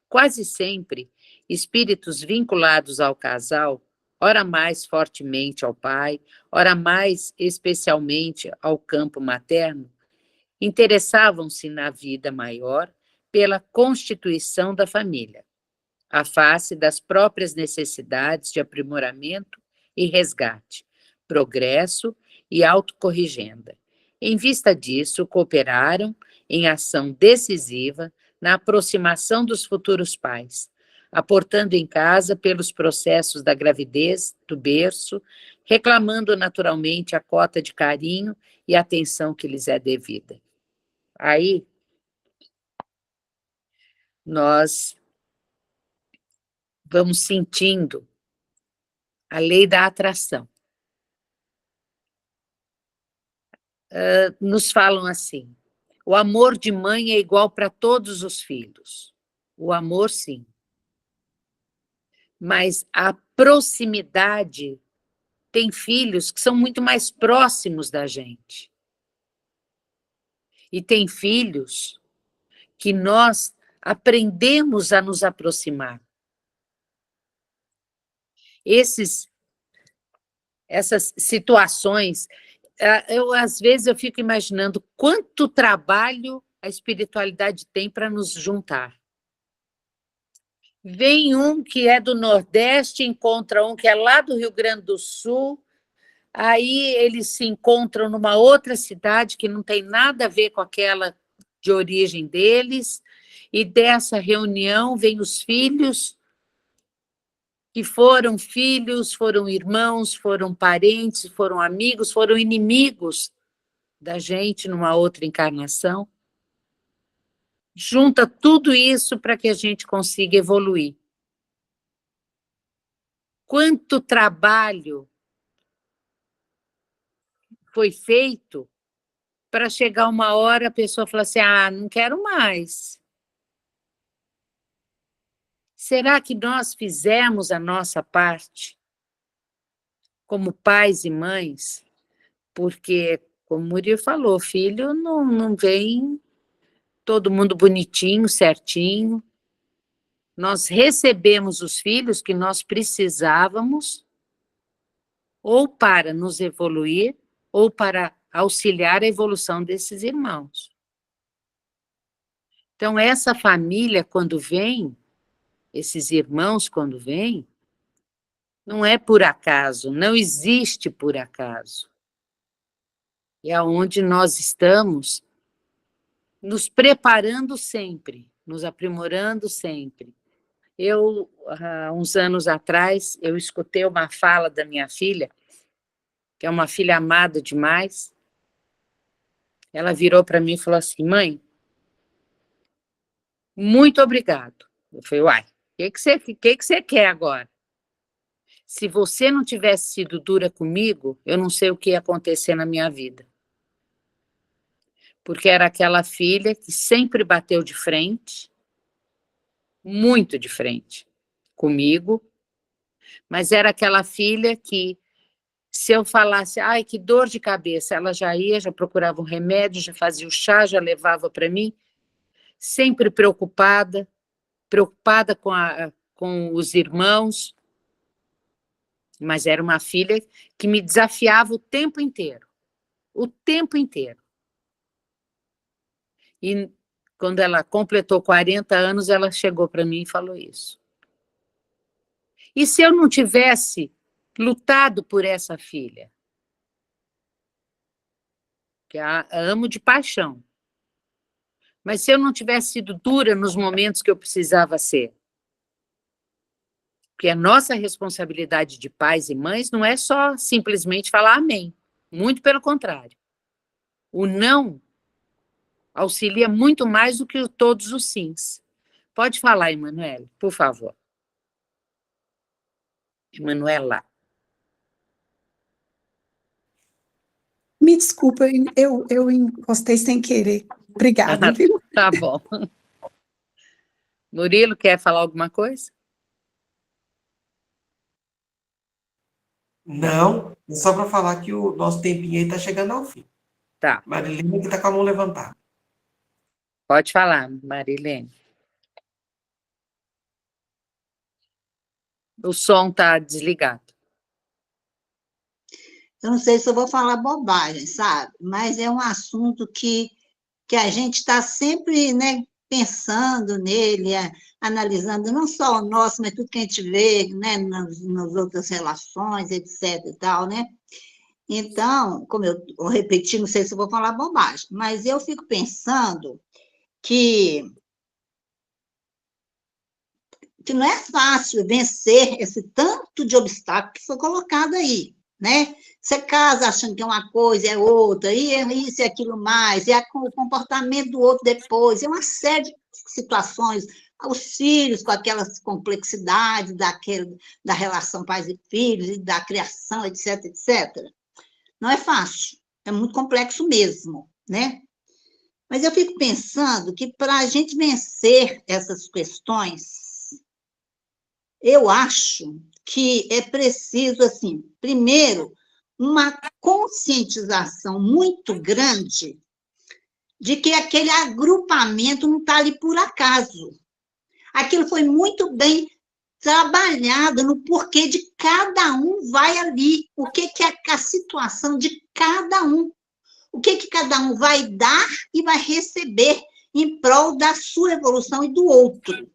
Quase sempre, espíritos vinculados ao casal ora mais fortemente ao pai, ora mais especialmente ao campo materno, interessavam-se na vida maior pela constituição da família, à face das próprias necessidades de aprimoramento e resgate, progresso e autocorrigenda. Em vista disso, cooperaram em ação decisiva na aproximação dos futuros pais, aportando em casa pelos processos da gravidez, do berço, reclamando naturalmente a cota de carinho e atenção que lhes é devida. Aí, nós vamos sentindo a lei da atração. Nos falam assim, o amor de mãe é igual para todos os filhos. O amor, sim. Mas a proximidade, tem filhos que são muito mais próximos da gente. E tem filhos que nós aprendemos a nos aproximar. Essas situações, às vezes eu fico imaginando quanto trabalho a espiritualidade tem para nos juntar. Vem um que é do Nordeste, encontra um que é lá do Rio Grande do Sul, aí eles se encontram numa outra cidade que não tem nada a ver com aquela de origem deles, e dessa reunião vêm os filhos, que foram filhos, foram irmãos, foram parentes, foram amigos, foram inimigos da gente numa outra encarnação. Junta tudo isso para que a gente consiga evoluir. Quanto trabalho foi feito para chegar uma hora a pessoa falar assim, não quero mais. Será que nós fizemos a nossa parte como pais e mães? Porque, como o Murilo falou, filho não vem todo mundo bonitinho, certinho. Nós recebemos os filhos que nós precisávamos ou para nos evoluir ou para auxiliar a evolução desses irmãos. Então, essa família, quando vem, esses irmãos, quando vêm, não é por acaso, não existe por acaso. É onde nós estamos nos preparando sempre, nos aprimorando sempre. Há uns anos atrás, eu escutei uma fala da minha filha, que é uma filha amada demais. Ela virou para mim e falou assim, mãe, muito obrigado. Eu falei, uai, o que você quer agora? Se você não tivesse sido dura comigo, eu não sei o que ia acontecer na minha vida. Porque era aquela filha que sempre bateu de frente, muito de frente comigo, mas era aquela filha que, se eu falasse, ai, que dor de cabeça, ela já ia, já procurava um remédio, já fazia o chá, já levava para mim, sempre preocupada com os irmãos, mas era uma filha que me desafiava o tempo inteiro. E quando ela completou 40 anos, ela chegou para mim e falou isso. E se eu não tivesse lutado por essa filha, que a amo de paixão, mas se eu não tivesse sido dura nos momentos que eu precisava ser, porque a nossa responsabilidade de pais e mães não é só simplesmente falar amém, muito pelo contrário. O não auxilia muito mais do que todos os sims. Pode falar, Emanuele, por favor. Emanuela. Me desculpa, eu encostei sem querer. Obrigada, viu? Tá bom. Murilo, quer falar alguma coisa? Não, é só para falar que o nosso tempinho aí está chegando ao fim. Tá. Marilene que está com a mão levantada. Pode falar, Marilene. O som está desligado. Eu não sei se eu vou falar bobagem, sabe? Mas é um assunto que a gente está sempre, né, pensando nele, analisando não só o nosso, mas tudo que a gente vê, né, nas outras relações, etc. e tal, né? Então, como eu vou repetir, não sei se eu vou falar bobagem, mas eu fico pensando que não é fácil vencer esse tanto de obstáculo que foi colocado aí, né? Você casa achando que é uma coisa, é outra, e é isso e aquilo mais, e o comportamento do outro depois, é uma série de situações, os filhos com aquelas complexidades da relação pais e filhos, e da criação, etc, etc. Não é fácil, é muito complexo mesmo, né? Mas eu fico pensando que para a gente vencer essas questões, eu acho que é preciso, assim, primeiro, uma conscientização muito grande de que aquele agrupamento não está ali por acaso. Aquilo foi muito bem trabalhado no porquê de cada um vai ali, o que é a situação de cada um, o que cada um vai dar e vai receber em prol da sua evolução e do outro,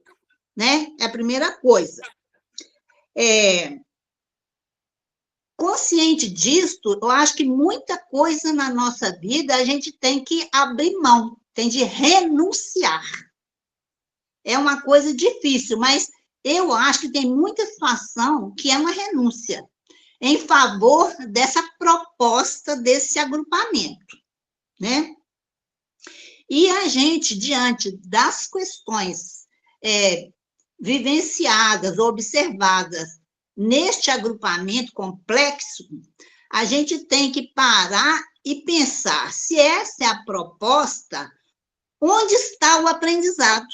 né? É a primeira coisa. Consciente disto, eu acho que muita coisa na nossa vida a gente tem que abrir mão, tem de renunciar. É uma coisa difícil, mas eu acho que tem muita situação que é uma renúncia em favor dessa proposta, desse agrupamento, né? E a gente, diante das questões vivenciadas, observadas neste agrupamento complexo, a gente tem que parar e pensar, se essa é a proposta, onde está o aprendizado?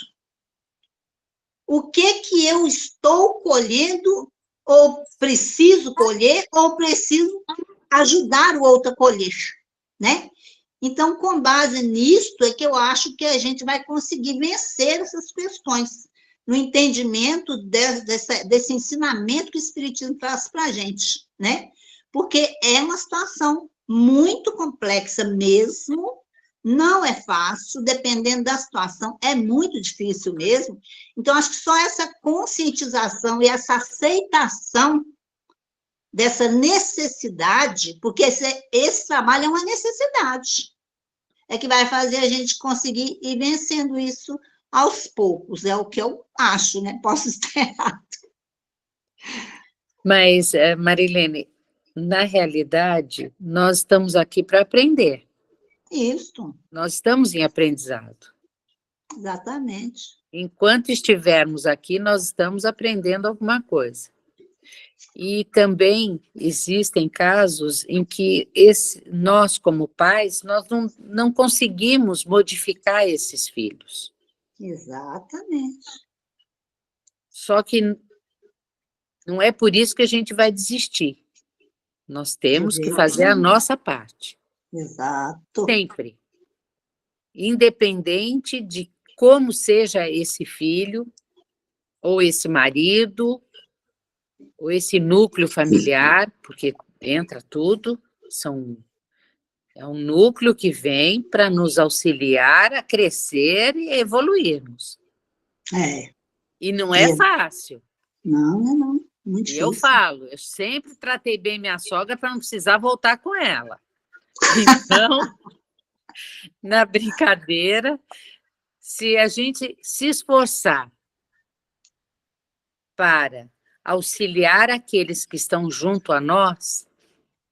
O que eu estou colhendo, ou preciso colher, ou preciso ajudar o outro a colher, né? Então, com base nisto, é que eu acho que a gente vai conseguir vencer essas questões, no entendimento desse ensinamento que o Espiritismo traz para a gente, né? Porque é uma situação muito complexa mesmo, não é fácil, dependendo da situação, é muito difícil mesmo. Então, acho que só essa conscientização e essa aceitação dessa necessidade, porque esse trabalho é uma necessidade, é que vai fazer a gente conseguir ir vencendo isso aos poucos, é o que eu acho, né? Posso estar errado. Mas, Marilene, na realidade, nós estamos aqui para aprender. Isso. Nós estamos em aprendizado. Exatamente. Enquanto estivermos aqui, nós estamos aprendendo alguma coisa. E também existem casos em que nós, como pais, nós não conseguimos modificar esses filhos. Exatamente. Só que não é por isso que a gente vai desistir. Nós temos que fazer a nossa parte. Exato. Sempre. Independente de como seja esse filho, ou esse marido, ou esse núcleo familiar, porque entra tudo, é um núcleo que vem para nos auxiliar a crescer e evoluirmos. E não é fácil. Não, não. Muito difícil. E eu falo, eu sempre tratei bem minha sogra para não precisar voltar com ela. Então, na brincadeira, se a gente se esforçar para auxiliar aqueles que estão junto a nós,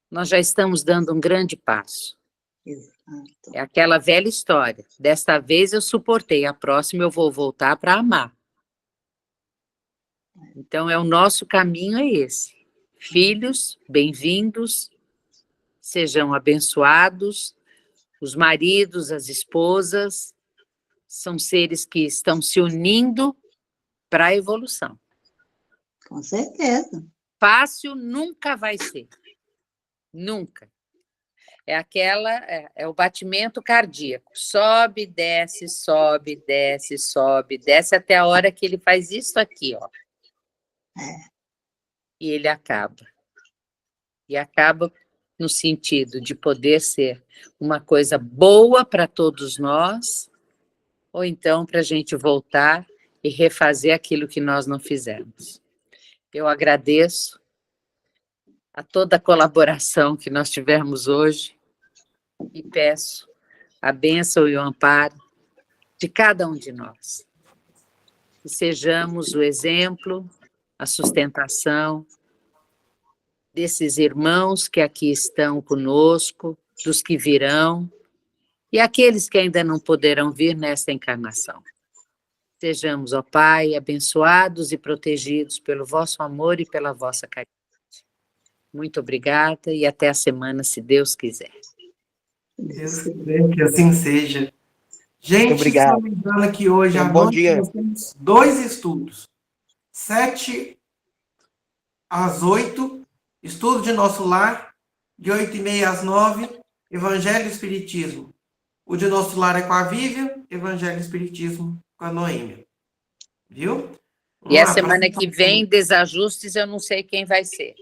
nós já estamos dando um grande passo. Exato. É aquela velha história. Desta vez eu suportei, a próxima eu vou voltar para amar. Então, o nosso caminho é esse. Filhos, bem-vindos, sejam abençoados, os maridos, as esposas, são seres que estão se unindo para a evolução. Com certeza. Fácil nunca vai ser. Nunca. É o batimento cardíaco. Sobe, desce, sobe, desce, sobe, desce, até a hora que ele faz isso aqui, ó. E ele acaba. E acaba no sentido de poder ser uma coisa boa para todos nós, ou então para a gente voltar e refazer aquilo que nós não fizemos. Eu agradeço a toda a colaboração que nós tivemos hoje e peço a bênção e o amparo de cada um de nós. Que sejamos o exemplo, a sustentação desses irmãos que aqui estão conosco, dos que virão, e aqueles que ainda não poderão vir nesta encarnação. Sejamos, ó Pai, abençoados e protegidos pelo vosso amor e pela vossa caridade. Muito obrigada e até a semana, se Deus quiser. Deus quiser que assim seja. Gente, Obrigado. só lembrando que hoje à Bom noite dia. nós temos 2 estudos. 7 às 8, estudo de Nosso Lar, de 8h30 às 9, Evangelho e Espiritismo. O de Nosso Lar é com a Vivian, Evangelho e Espiritismo com a Noêmia. Viu? E a semana que vem, desajustes, eu não sei quem vai ser.